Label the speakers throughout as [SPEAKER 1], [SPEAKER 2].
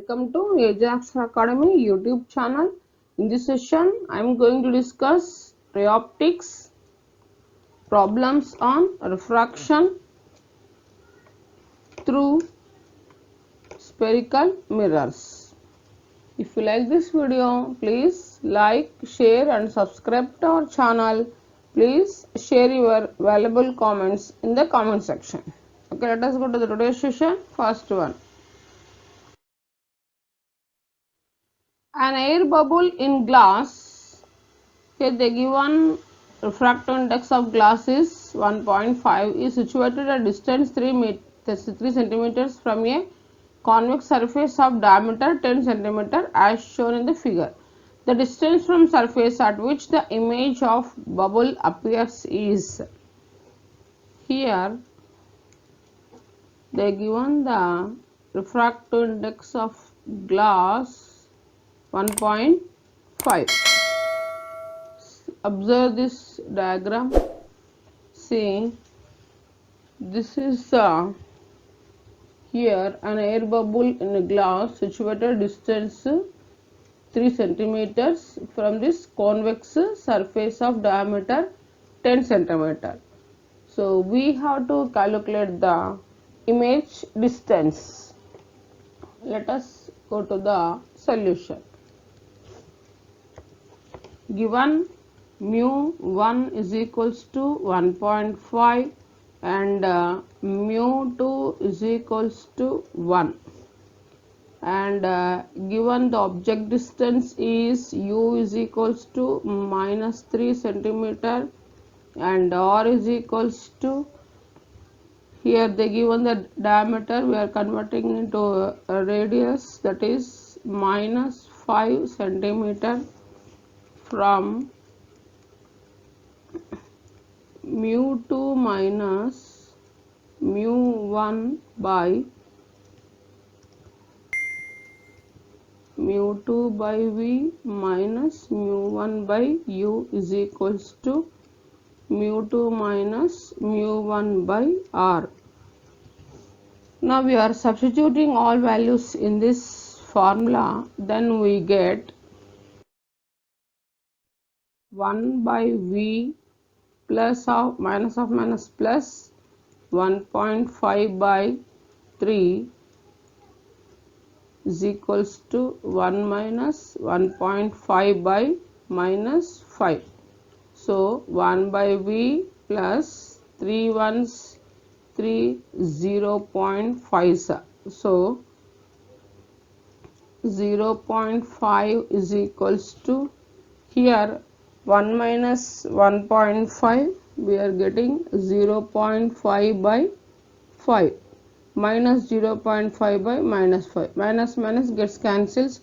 [SPEAKER 1] welcome to Ajax Academy YouTube channel. In this session, I am going to discuss ray optics, problems on refraction through spherical mirrors. If you like this video, please like, share and subscribe to our channel. Please share your valuable comments in the comment section. Okay, let us go to the today's session. First one. An air bubble in glass. Here the given refractive index of glass is 1.5 is situated at distance 3 centimeters from a convex surface of diameter 10 centimeter as shown in the figure. The distance from surface at which the image of bubble appears is. Here they given the refractive index of glass 1.5. Observe this diagram. See, this is here an air bubble in a glass situated distance 3 centimeters from this convex surface of diameter 10 centimeter. So we have to calculate the image distance. Let us go to the solution. Given mu1 is equals to 1.5 and mu2 is equals to 1, and given the object distance is u is equals to minus 3 centimeter and r is equals to, here they given the diameter, we are converting into a radius, that is minus 5 centimeter from mu2 minus mu1 by mu2 by v minus mu1 by u is equals to mu2 minus mu1 by r. Now we are substituting all values in this formula, then we get 1 by v plus of minus plus 1.5 by 3 is equals to 1 minus 1.5 by minus 5. So 1 by v plus 3 ones 3 0.5. So 0.5 is equals to, here 1 minus 1.5 we are getting 0.5 by 5 minus 0.5 by minus 5, minus gets cancels,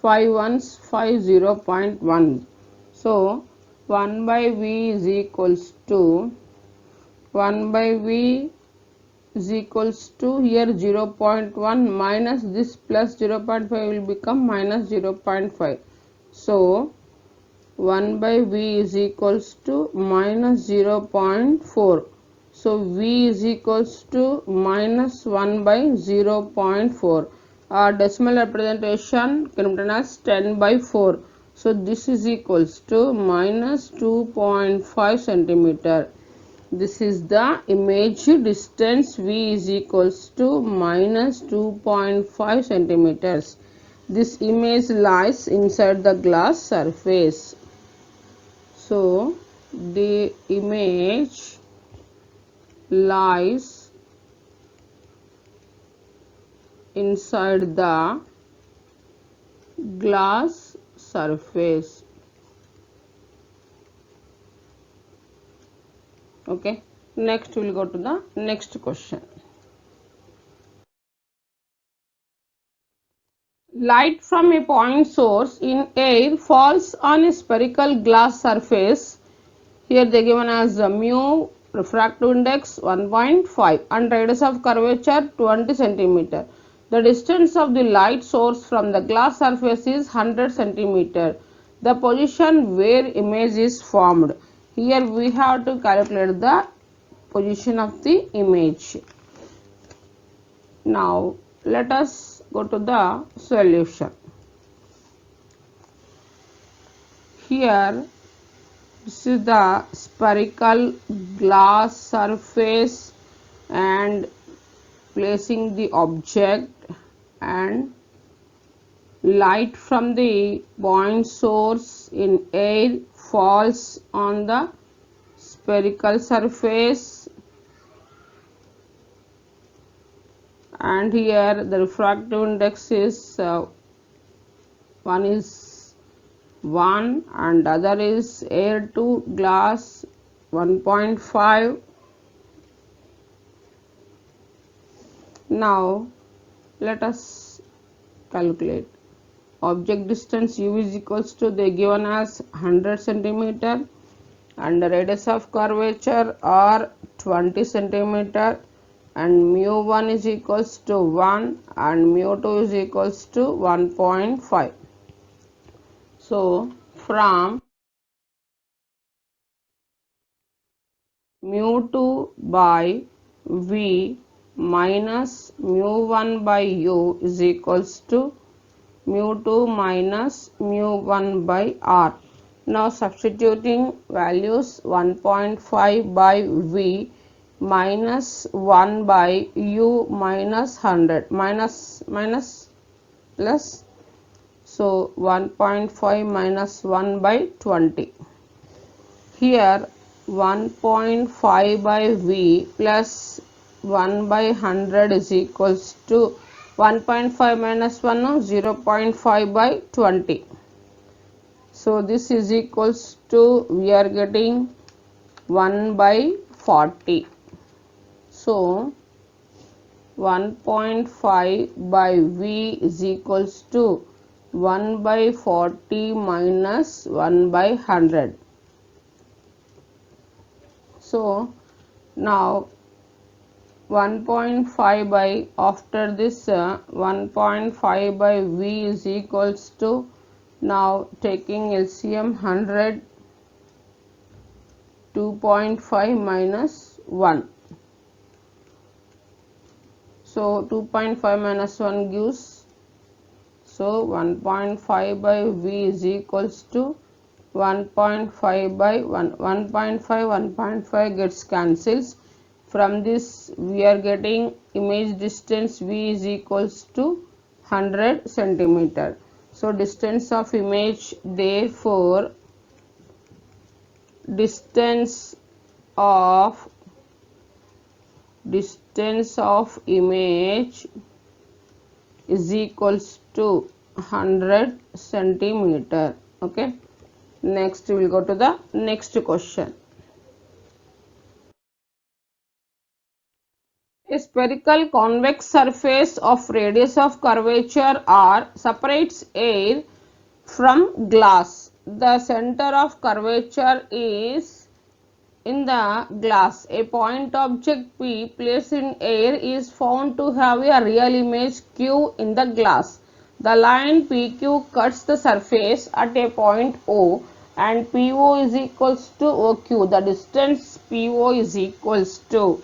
[SPEAKER 1] 5 ones 5 0.1. So 1 by v is equals to 1 by v is equals to, here 0.1 minus this plus 0.5 will become minus 0.5. So 1 by v is equals to minus 0.4. So v is equals to minus 1 by 0.4. Our decimal representation can be written as 10 by 4. So this is equals to minus 2.5 centimeter. This is the image distance, v is equals to minus 2.5 centimeters. This image lies inside the glass surface. So the image lies inside the glass surface. Okay, next we will go to the next question. Light from a point source in air falls on a spherical glass surface. Here they given as mu refractive index 1.5 and radius of curvature 20 centimeter. The distance of the light source from the glass surface is 100 centimeter. The position where image is formed. Here we have to calculate the position of the image. Now let us go to the solution. Here this is the spherical glass surface and placing the object, and light from the point source in air falls on the spherical surface, and here the refractive index is one is 1 and other is air to glass 1.5. Now let us calculate. Object distance u is equals to, they given as 100 centimeter, and the radius of curvature are 20 centimeter, and mu 1 is equals to 1 and mu 2 is equals to 1.5. So from mu 2 by v minus mu 1 by u is equals to mu 2 minus mu 1 by r. Now substituting values, 1.5 by v minus 1 by u minus 100 minus plus, so 1.5 minus 1 by 20. Here 1.5 by v plus 1 by 100 is equals to 1.5 minus 1 no, 0.5 by 20. So this is equals to, we are getting 1 by 40. So 1.5 by v is equals to 1 by 40 minus 1 by 100. So now 1.5 by, after this 1.5 by v is equals to, now taking LCM 100, 2.5 minus 1. So 2.5 minus 1 gives, so 1.5 by v is equals to 1.5 by 1, 1.5 gets cancels. From this we are getting image distance v is equals to 100 centimeter. So distance of image, therefore distance of image is equals to 100 centimeter. Okay, next we will go to the next question. A spherical convex surface of radius of curvature r separates air from glass. The center of curvature is in the glass. A point object P placed in air is found to have a real image Q in the glass. The line PQ cuts the surface at a point O and PO is equals to OQ. The distance PO is equals to.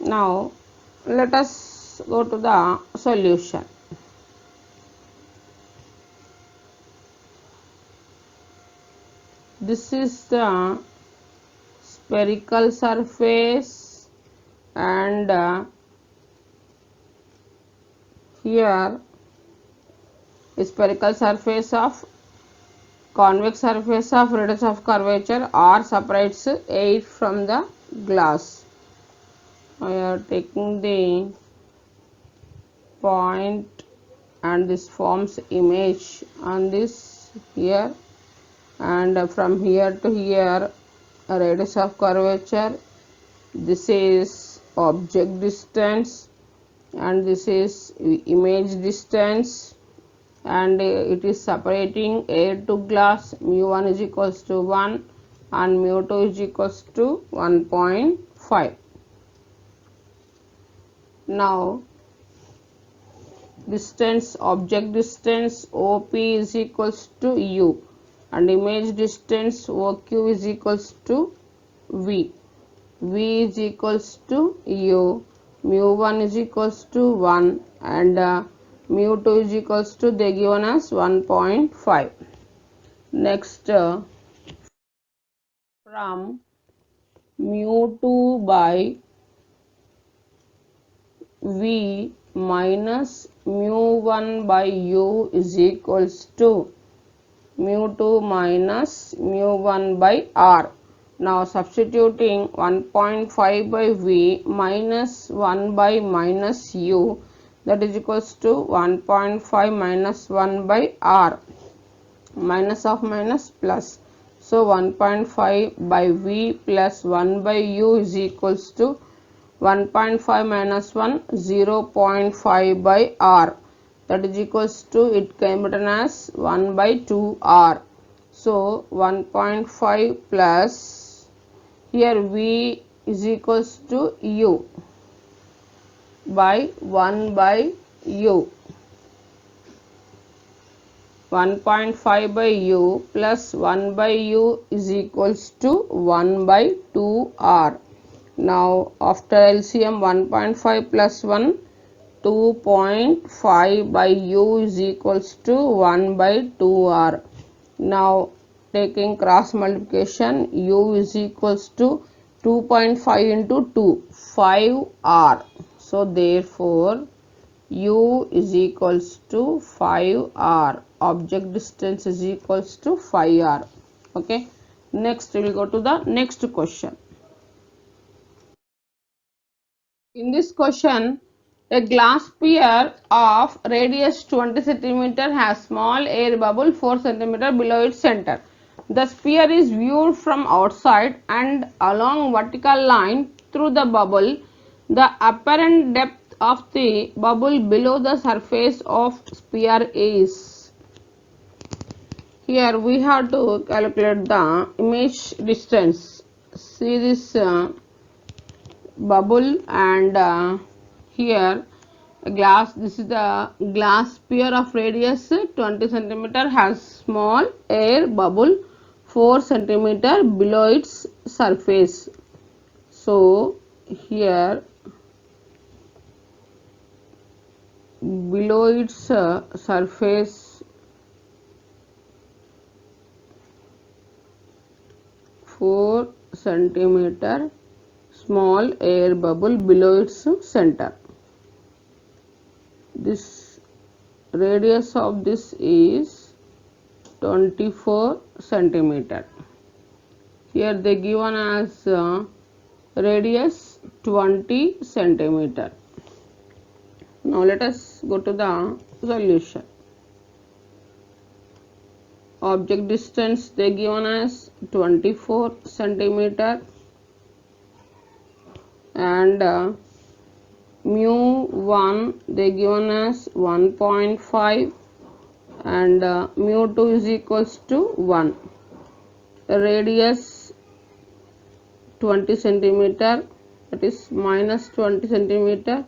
[SPEAKER 1] Now let us go to the solution. This is the spherical surface, and here spherical surface of convex surface of radius of curvature r separates air from the glass. I am taking the point and this forms image on this here, and from here to here a radius of curvature, this is object distance and this is image distance, and it is separating air to glass. Mu 1 is equals to 1 and mu 2 is equals to 1.5. Now distance, object distance OP is equals to U and image distance OQ is equals to V. V is equals to U, mu 1 is equals to 1 and mu2 is equals to, they given us 1.5. Next, from mu2 by v minus mu1 by u is equals to mu2 minus mu1 by r. Now substituting 1.5 by v minus 1 by minus u, that is equals to 1.5 minus 1 by r, minus of minus plus. So 1.5 by v plus 1 by u is equals to 1.5 minus 1, 0.5 by r, that is equals to, it can be written as 1 by 2r. So 1.5 plus, here v is equals to u by 1 by u, 1.5 by u plus 1 by u is equals to 1 by 2r. Now after LCM, 1.5 plus 1, 2.5 by u is equals to 1 by 2r. Now taking cross multiplication, u is equals to 2.5 into 2, 5r. So therefore u is equals to 5r. Object distance is equals to 5r. Okay. Next we will go to the next question. In this question, a glass sphere of radius 20 cm has small air bubble 4 cm below its center. The sphere is viewed from outside and along vertical line through the bubble. The apparent depth of the bubble below the surface of sphere is. Here we have to calculate the image distance. See this bubble, and here glass, this is the glass sphere of radius 20 cm has small air bubble 4 cm below its surface. So here below its surface 4 cm small air bubble below its center. This radius of this is 24 cm. Here they given as radius 20 cm. Now let us go to the solution. Object distance they given as 24 cm, and mu1 they given as 1.5, and mu2 is equals to 1. Radius 20 cm, that is minus 20 cm,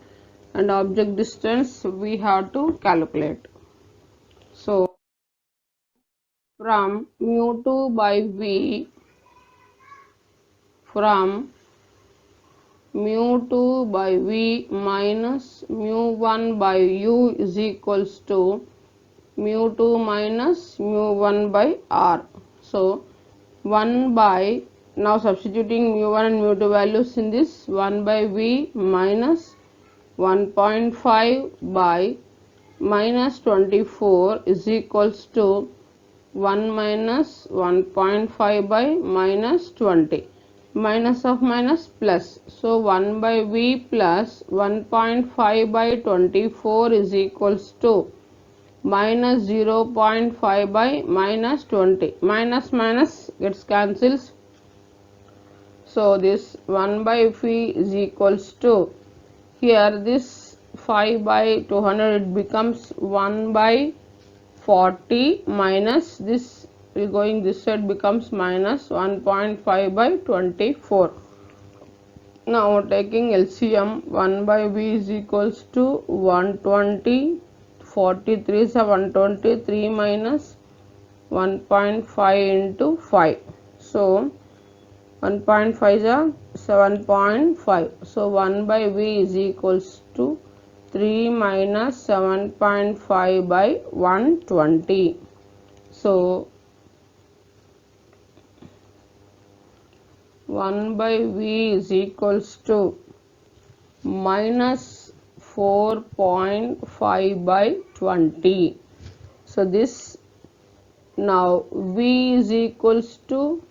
[SPEAKER 1] and object distance we have to calculate. So from mu2 by v, from mu2 by v minus mu1 by u is equals to mu2 minus mu1 by r. So 1 by, now substituting mu1 and mu2 values in this, 1 by v minus 1.5 by minus 24 is equals to 1 minus 1.5 by minus 20, minus of minus plus. So 1 by v plus 1.5 by 24 is equals to minus 0.5 by minus 20. Minus minus gets cancels. So this 1 by v is equals to, here this 5 by 200 it becomes 1 by 40, minus this will going this side becomes minus 1.5 by 24. Now taking LCM, 1 by v is equals to 120, 43 is 120, 3 minus 1.5 into 5. So 1.5 is 7.5. So 1 by v is equals to 3 minus 7.5 by 120. So 1 by V is equals to minus 4.5 by 20. So this now V is equals to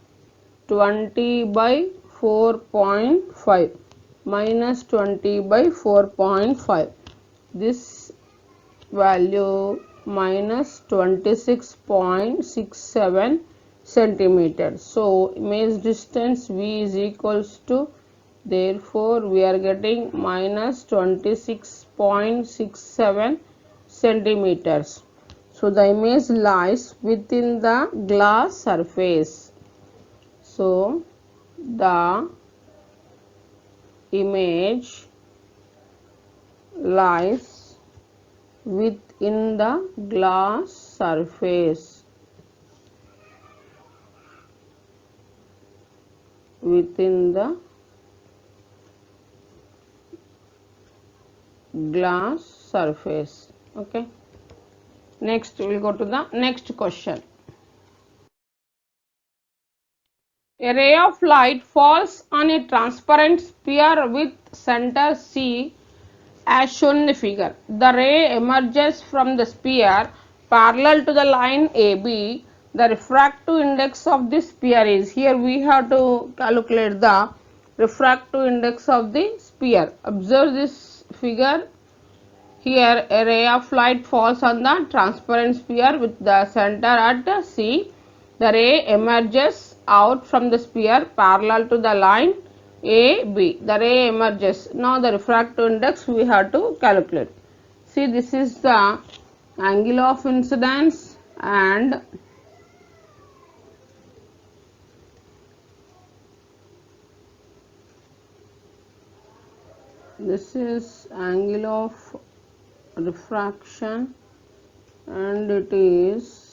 [SPEAKER 1] 20 by 4.5 minus 20 by 4.5. This value minus 26.67 centimeters. So image distance V is equals to, therefore we are getting minus 26.67 centimeters. So the image lies within the glass surface. So the image lies within the glass surface. Within the glass surface. Okay. Next we will go to the next question. A ray of light falls on a transparent sphere with center C as shown in the figure. The ray emerges from the sphere parallel to the line AB. The refractive index of this sphere is, here we have to calculate the refractive index of the sphere. Observe this figure. Here a ray of light falls on the transparent sphere with the center at C. The ray emerges out from the sphere parallel to the line AB. The ray emerges. Now the refractive index we have to calculate. See, this is the angle of incidence and this is angle of refraction, and it is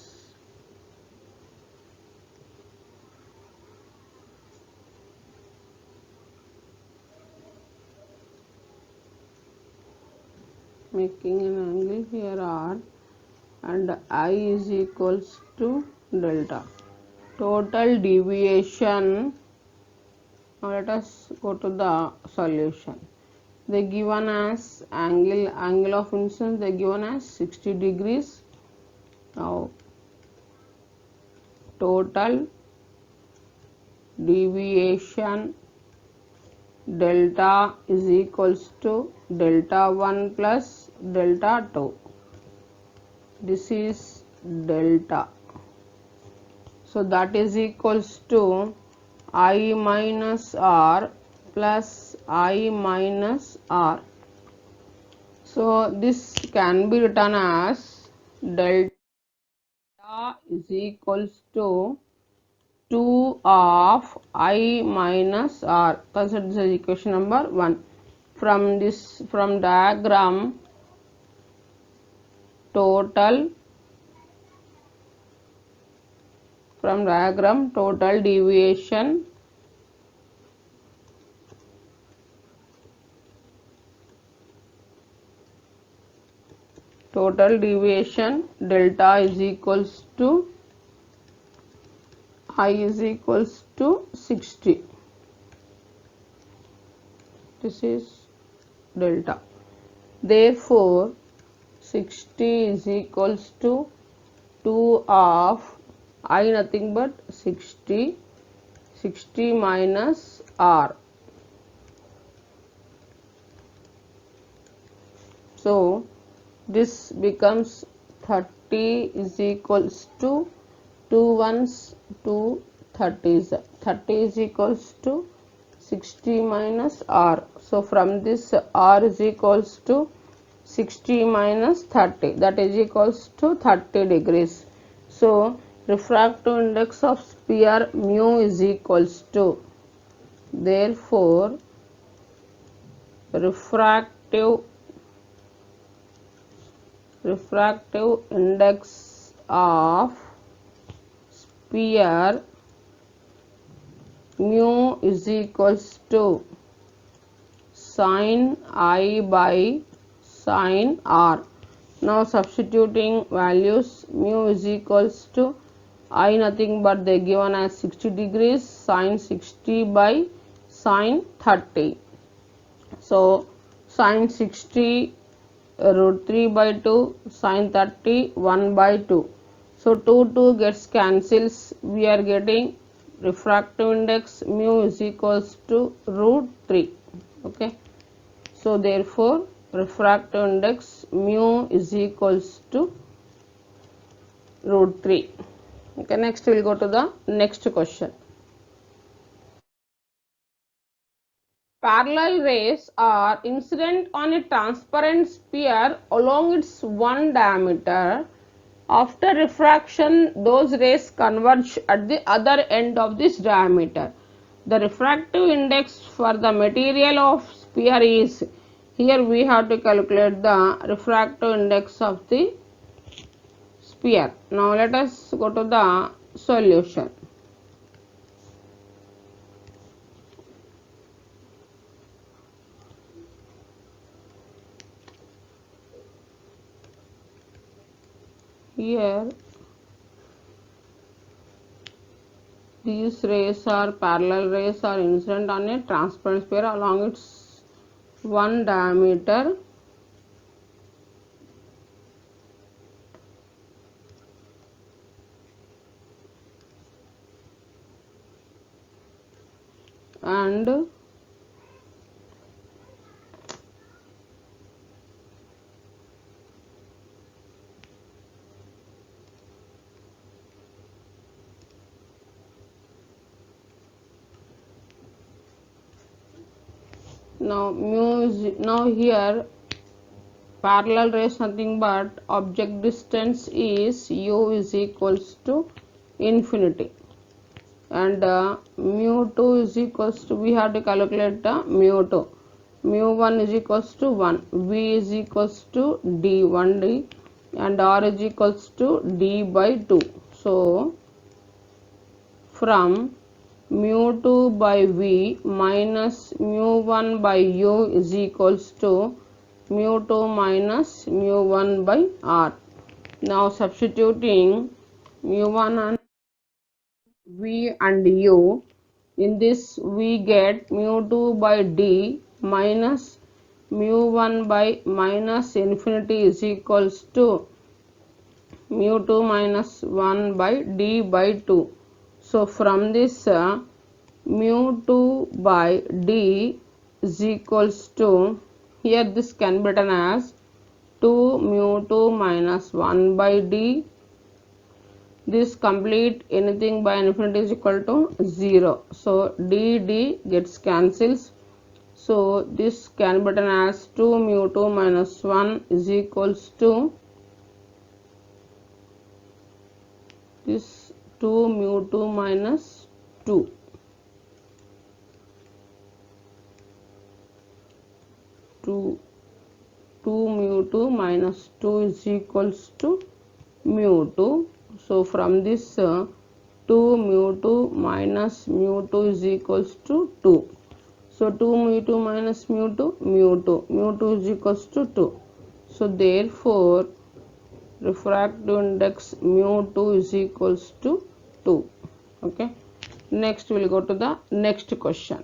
[SPEAKER 1] making an angle here R, and I is equals to delta. Total deviation. Now let us go to the solution. They given as angle of incidence, they given as 60 degrees. Now total deviation delta is equals to delta 1 plus delta 2. This is delta. So that is equals to I minus R plus I minus R. So this can be written as delta is equals to 2 of I minus R. Consider this as equation number 1. From diagram, total deviation delta is equals to I is equals to 60. This is delta. Therefore 60 is equals to 2 of I, nothing but 60 minus R. So this becomes 30 is equals to 2 ones 2 30s. 30 is equals to 60 minus R. So from this R is equals to 60 minus 30, that is equals to 30 degrees. So refractive index of sphere mu is equals to, therefore refractive index of sphere mu is equals to sin I by sine r. Now substituting values, mu is equals to I nothing but they given as 60 degrees sine 60 by sine 30. So sine 60 root 3 by 2, sine 30 1 by 2. So 2 gets cancels. We are getting refractive index mu is equals to root 3. Okay. So therefore refractive index mu is equals to root 3. Okay, next we will go to the next question. Parallel rays are incident on a transparent sphere along its one diameter. After refraction, those rays converge at the other end of this diameter. The refractive index for the material of sphere is, here we have to calculate the refractive index of the sphere. Now let us go to the solution. Here these rays are parallel rays are incident on a transparent sphere along its one diameter. And now here parallel rays nothing but object distance is u is equals to infinity, and mu2 is equals to, we have to calculate the mu2. Mu1 is equals to 1, v is equals to d 1d, and r is equals to d by 2. So from mu2 by v minus mu1 by u is equals to mu2 minus mu1 by r. Now substituting mu1 and v and u, in this we get mu2 by d minus mu1 by minus infinity is equals to mu2 minus 1 by d by 2. So from this mu2 by d is equals to, here this can be written as 2 mu2 minus 1 by d. This complete anything by infinity is equal to 0. So d gets cancels. So this can be written as 2 mu2 minus 1 is equals to this 2 mu2 minus 2. 2 mu2 minus 2 is equals to mu2. So from this 2 mu2 minus mu2 is equals to 2. So 2 mu2 minus mu2 is equals to 2. So therefore refractive index mu2 is equals to 2. Okay. Next we will go to the next question.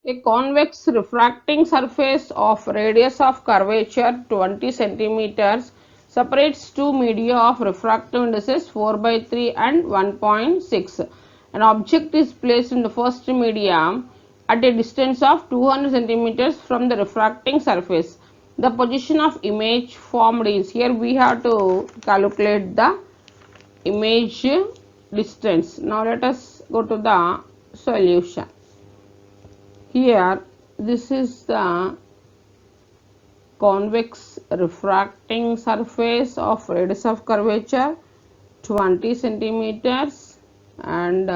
[SPEAKER 1] A convex refracting surface of radius of curvature 20 centimeters separates two media of refractive indices 4 by 3 and 1.6. An object is placed in the first medium at a distance of 200 centimeters from the refracting surface. The position of image formed is, here we have to calculate the image distance. Now let us go to the solution. Here this is the convex refracting surface of radius of curvature 20 centimeters, and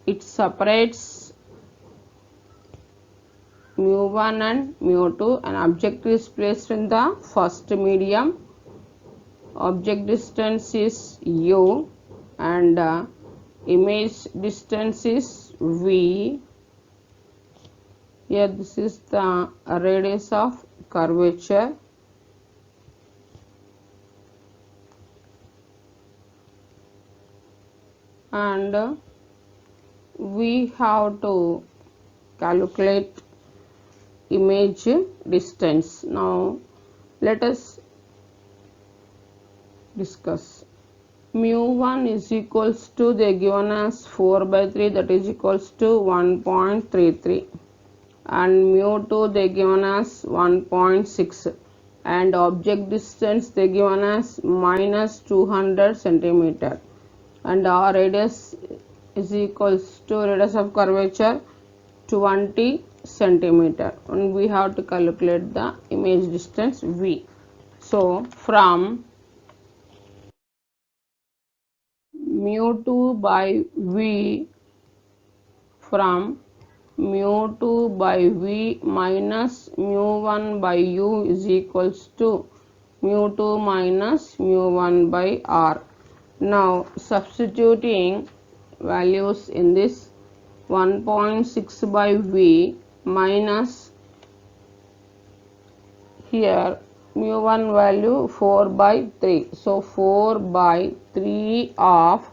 [SPEAKER 1] it separates mu1 and mu2. An object is placed in the first medium. Object distance is u and image distance is v, Here this is the radius of curvature, and we have to calculate image distance. Now let us discuss. Mu1 is equals to, they given as 4 by 3, that is equals to 1.33, and mu2 they given as 1.6, and object distance they given as minus 200 centimeter, and our radius is equals to radius of curvature 20 centimeter, and we have to calculate the image distance V. So from mu2 by V, from mu2 by V minus mu1 by U is equals to mu2 minus mu1 by R. Now substituting values in this, 1.6 by V minus, here mu1 value 4 by 3, so 4 by 3 of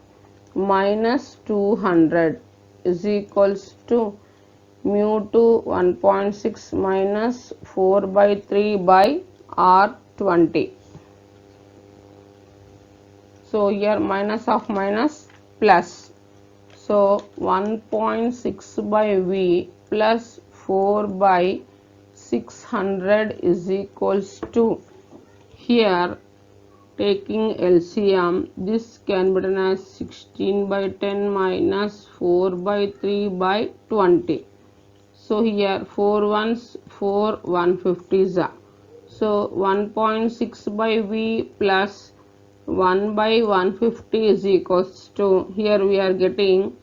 [SPEAKER 1] minus 200 is equals to mu2 1.6 minus 4 by 3 by R20. So here minus of minus plus, so 1.6 by V plus 4 by 600 is equals to, here taking LCM, this can be done as 16 by 10 minus 4 by 3 by 20. So here 4 ones 4 150s are. So 1.6 by V plus 1 by 150 is equals to, here we are getting,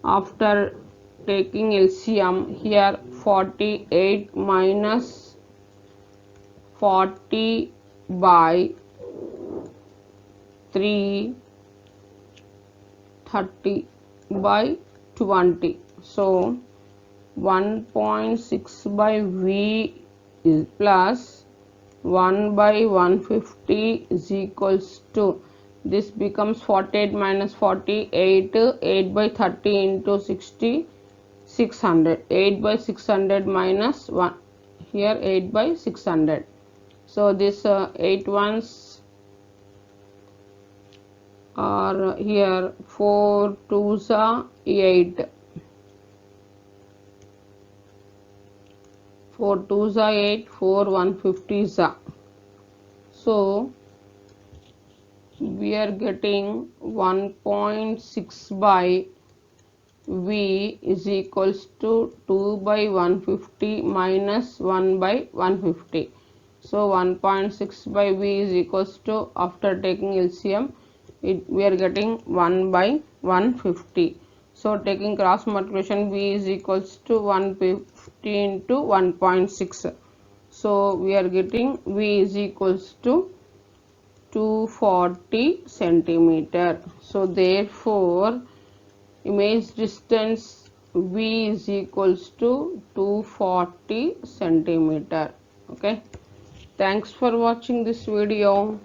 [SPEAKER 1] after taking LCM, here 48 minus 40 by 3, 30 by 20. So 1.6 by V is plus 1 by 150 is equals to, this becomes 48 minus 48, 8 by 30 into 60, 600, 8 by 600 minus 1, here 8 by 600. So this 8 ones are here, 4 2s are 8, 4 2s are 8, 4 150s are. So we are getting 1.6 by V is equals to 2 by 150 minus 1 by 150. So 1.6 by V is equals to, after taking LCM, we are getting 1 by 150. So taking cross multiplication, V is equals to 150 into 1.6. So we are getting V is equals to 240 centimeter. So therefore image distance V is equals to 240 centimeter. Okay, thanks for watching this video.